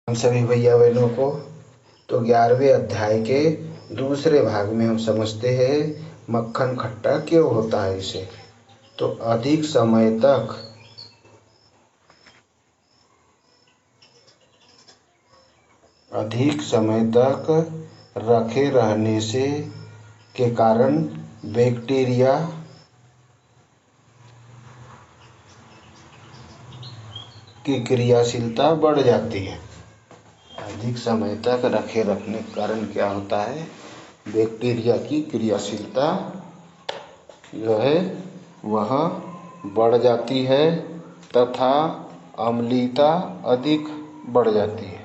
हम सभी भैया बहनों को तो 11वें अध्याय के दूसरे भाग में हम समझते हैं मक्खन खट्टा क्यों होता है। इसे तो अधिक समय तक रखे रहने से के कारण बैक्टीरिया की क्रियाशीलता बढ़ जाती है। अधिक समय तक रखे रखने के कारण क्या होता है, बैक्टीरिया की क्रियाशीलता जो है वह बढ़ जाती है तथा अम्लीयता अधिक बढ़ जाती है।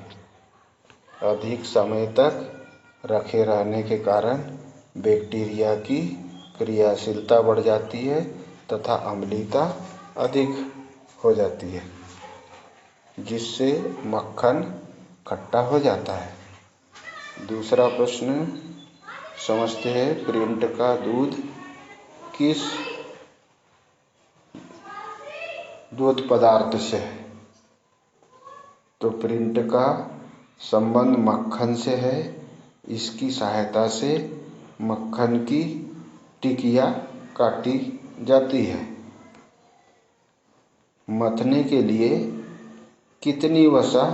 अधिक समय तक रखे रहने के कारण बैक्टीरिया की क्रियाशीलता बढ़ जाती है तथा अम्लीयता अधिक हो जाती है, जिससे मक्खन खट्टा हो जाता है। दूसरा प्रश्न समझते हैं, प्रिंट का दूध किस दूध पदार्थ से है। तो प्रिंट का संबंध मक्खन से है। इसकी सहायता से मक्खन की टिकिया काटी जाती है। मथने के लिए कितनी वसा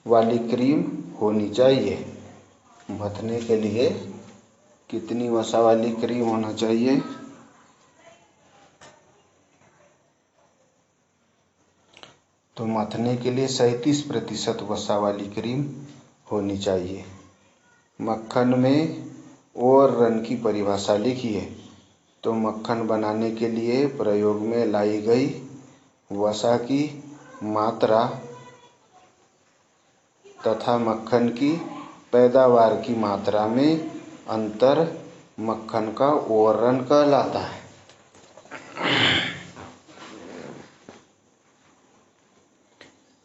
वाली क्रीम होनी चाहिए। मथने के लिए कितनी वसा वाली क्रीम होना चाहिए। तो मथने के लिए 37% वसा वाली क्रीम होनी चाहिए। मक्खन में ओवररन की परिभाषा लिखिए। तो मक्खन बनाने के लिए प्रयोग में लाई गई वसा की मात्रा तथा मक्खन की पैदावार की मात्रा में अंतर मक्खन का ओवररन कहलाता है।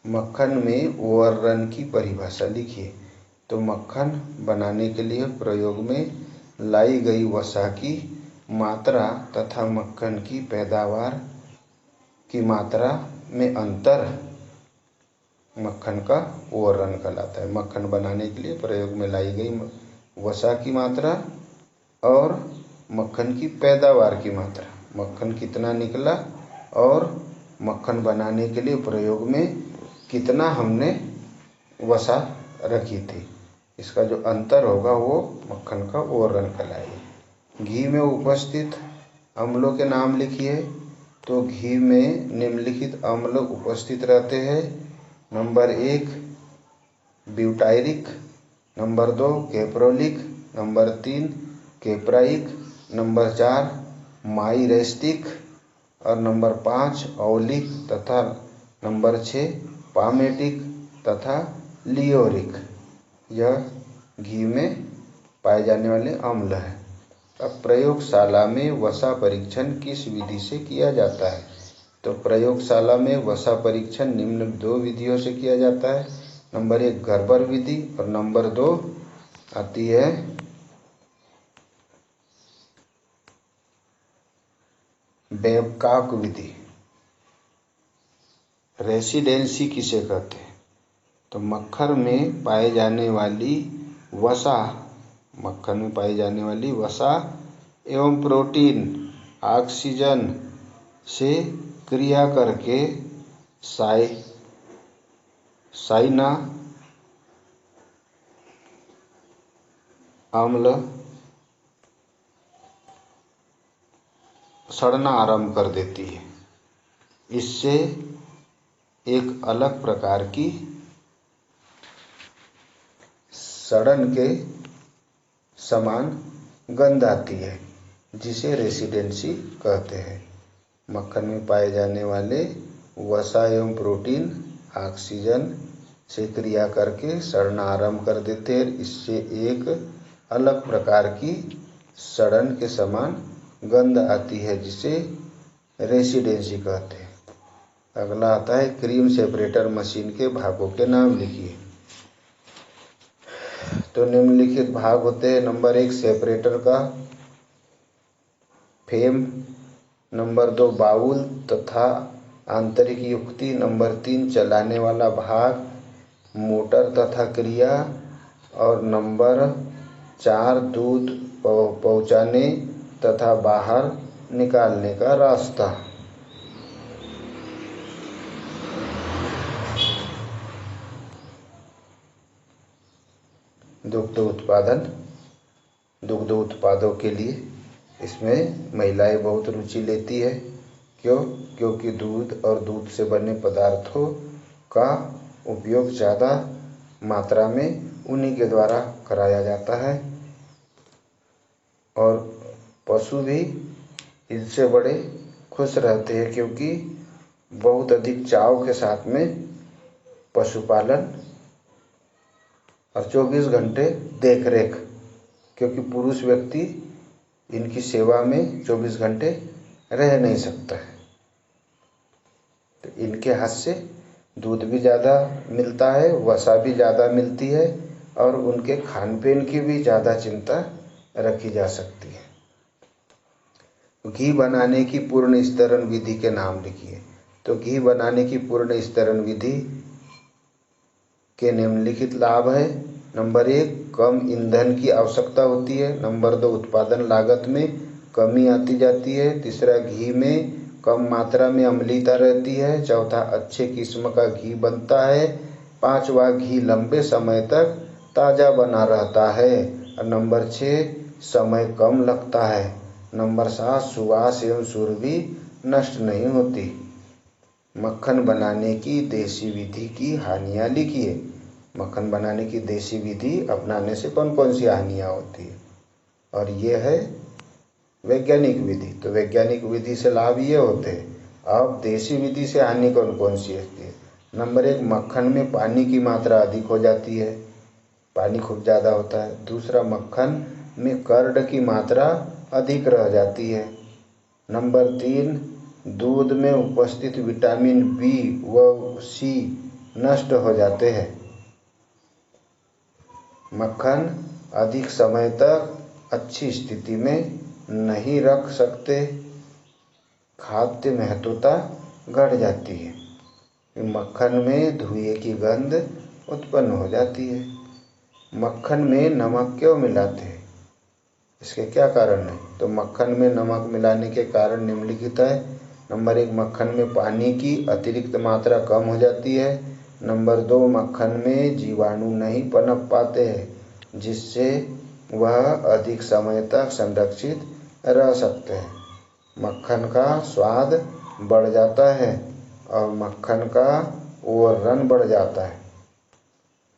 मक्खन में ओवररन की परिभाषा लिखिए। तो मक्खन बनाने के लिए प्रयोग में लाई गई वसा की मात्रा तथा मक्खन की पैदावार की मात्रा में अंतर मक्खन का ओवररन कहलाता है। मक्खन बनाने के लिए प्रयोग में लाई गई वसा की मात्रा और मक्खन की पैदावार की मात्रा, मक्खन कितना निकला और मक्खन बनाने के लिए प्रयोग में कितना हमने वसा रखी थी, इसका जो अंतर होगा वो मक्खन का ओवररन कहलाएगा। घी में उपस्थित अम्लों के नाम लिखिए। तो घी में निम्नलिखित अम्ल उपस्थित रहते हैं। Number 1 butyric, number 2 caproic, number 3 capric, number 4 myristic और नंबर 5 औलिक तथा नंबर 6 पामेटिक तथा लियोरिक। यह घी में पाए जाने वाले अम्ल हैं। अब प्रयोगशाला में वसा परीक्षण किस विधि से किया जाता है। तो प्रयोगशाला में वसा परीक्षण निम्न 2 विधियों से किया जाता है। नंबर 1 गर्बर विधि और नंबर 2 आती है बेबकॉक विधि। रेसिडेंसी किसे कहते हैं। तो मक्खन में पाए जाने वाली वसा, मक्खन में पाई जाने वाली वसा एवं प्रोटीन ऑक्सीजन से क्रिया करके साइना अम्ल सड़ना आरंभ कर देती है। इससे एक अलग प्रकार की सड़न के समान गंध आती है, जिसे रेसिडेंसी कहते हैं। मक्खन में पाए जाने वाले वसा एवं प्रोटीन ऑक्सीजन से क्रिया करके सड़ना आरंभ कर देते हैं। इससे एक अलग प्रकार की सड़न के समान गंध आती है, जिसे रेसिडेंसी कहते हैं। अगला आता है क्रीम सेपरेटर मशीन के भागों के नाम लिखिए। तो निम्नलिखित भाग होते हैं। नंबर 1 सेपरेटर का फेम, नंबर 2 बाउल तथा आंतरिक युक्ति, नंबर 3 चलाने वाला भाग, मोटर तथा क्रिया, और नंबर 4 दूध पहुँचाने तथा बाहर निकालने का रास्ता। दुग्ध उत्पादन, दुग्ध उत्पादों के लिए इसमें महिलाएं बहुत रुचि लेती है। क्यों? क्योंकि दूध और दूध से बने पदार्थों का उपयोग ज़्यादा मात्रा में उन्हीं के द्वारा कराया जाता है और पशु भी इनसे बड़े खुश रहते हैं, क्योंकि बहुत अधिक चाव के साथ में पशुपालन और 24 घंटे देख रेख, क्योंकि पुरुष व्यक्ति इनकी सेवा में 24 घंटे रह नहीं सकता है। तो इनके हाथ से दूध भी ज़्यादा मिलता है, वसा भी ज़्यादा मिलती है और उनके खान पीन की भी ज़्यादा चिंता रखी जा सकती है। घी बनाने की पूर्ण स्तरण विधि के नाम लिखिए। तो घी बनाने की पूर्ण स्तरण विधि के निम्नलिखित लाभ है। नंबर 1, कम ईंधन की आवश्यकता होती है। नंबर 2, उत्पादन लागत में कमी आती जाती है। तीसरा, घी में कम मात्रा में अम्लीयता रहती है। चौथा, अच्छे किस्म का घी बनता है। पांचवा, घी लंबे समय तक ताज़ा बना रहता है। और नंबर 6, समय कम लगता है। नंबर 7, सुवास एवं सुरभि नष्ट नहीं होती। मक्खन बनाने की देसी विधि की हानियाँ लिखिए। मक्खन बनाने की देसी विधि अपनाने से कौन कौन सी हानियाँ होती है, और ये है वैज्ञानिक विधि। तो वैज्ञानिक विधि से लाभ ये होते हैं। अब देसी विधि से हानि कौन कौन सी होती है? नंबर 1, मक्खन में पानी की मात्रा अधिक हो जाती है, पानी खूब ज़्यादा होता है। दूसरा, मक्खन में कर्ड की मात्रा अधिक रह जाती है। नंबर 3, दूध में उपस्थित विटामिन बी व सी नष्ट हो जाते हैं। मक्खन अधिक समय तक अच्छी स्थिति में नहीं रख सकते। खाद्य महत्वता घट जाती है। मक्खन में धुएं की गंध उत्पन्न हो जाती है। मक्खन में नमक क्यों मिलाते हैं? इसके क्या कारण है? तो मक्खन में नमक मिलाने के कारण निम्नलिखित है। नंबर 1, मक्खन में पानी की अतिरिक्त मात्रा कम हो जाती है। नंबर 2, मक्खन में जीवाणु नहीं पनप पाते हैं, जिससे वह अधिक समय तक संरक्षित रह सकते हैं। मक्खन का स्वाद बढ़ जाता है और मक्खन का ओवररन बढ़ जाता है।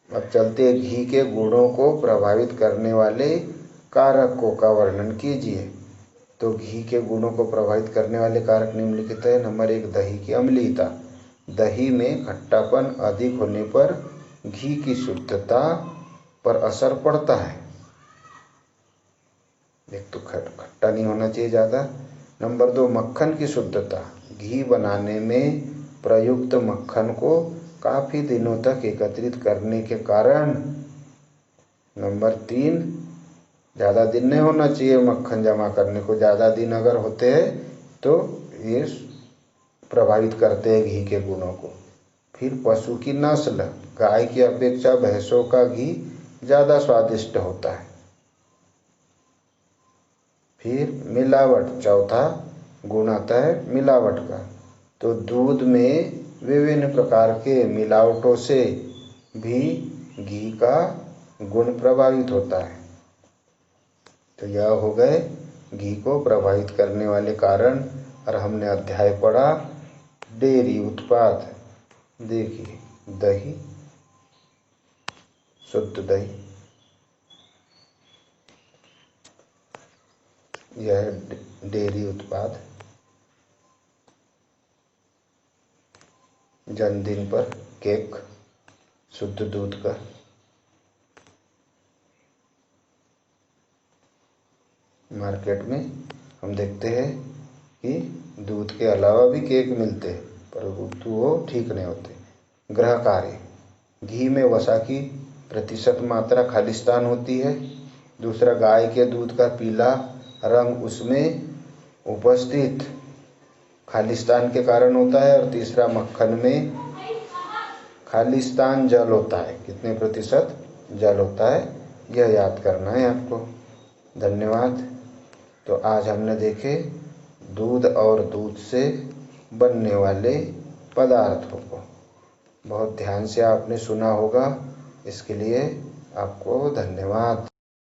अब चलते हैं घी के गुणों को प्रभावित करने वाले कारकों का वर्णन कीजिए। तो घी के गुणों को प्रभावित करने वाले कारक निम्नलिखित है। नंबर 1, दही की अम्लीयता। दही में खट्टापन अधिक होने पर घी की शुद्धता पर असर पड़ता है। एक तो खट्टा नहीं होना चाहिए ज़्यादा। नंबर 2, मक्खन की शुद्धता। घी बनाने में प्रयुक्त मक्खन को काफ़ी दिनों तक एकत्रित करने के कारण। नंबर 3, ज़्यादा दिन नहीं होना चाहिए मक्खन जमा करने को। ज़्यादा दिन अगर होते हैं तो ये प्रभावित करते हैं घी के गुणों को। फिर पशु की नस्ल। गाय की अपेक्षा भैंसों का घी ज़्यादा स्वादिष्ट होता है। फिर मिलावट, चौथा गुण आता है मिलावट का। तो दूध में विभिन्न प्रकार के मिलावटों से भी घी का गुण प्रभावित होता है। तो यह हो गए घी को प्रभावित करने वाले कारण। और हमने अध्याय पढ़ा डेयरी उत्पाद। देखिए, दही, शुद्ध दही, यह डेयरी उत्पाद। जन्मदिन पर केक शुद्ध दूध का। मार्केट में हम देखते हैं कि दूध के अलावा भी केक मिलते हैं, परंतु वो ठीक नहीं होते। ग्रह कार्य, घी में वसा की प्रतिशत मात्रा खालिस्तान होती है। दूसरा, गाय के दूध का पीला रंग उसमें उपस्थित खालिस्तान के कारण होता है। और तीसरा, मक्खन में खालिस्तान जल होता है, कितने प्रतिशत जल होता है, यह याद करना है आपको। धन्यवाद। तो आज हमने देखे दूध और दूध से बनने वाले पदार्थों को। बहुत ध्यान से आपने सुना होगा, इसके लिए आपको धन्यवाद।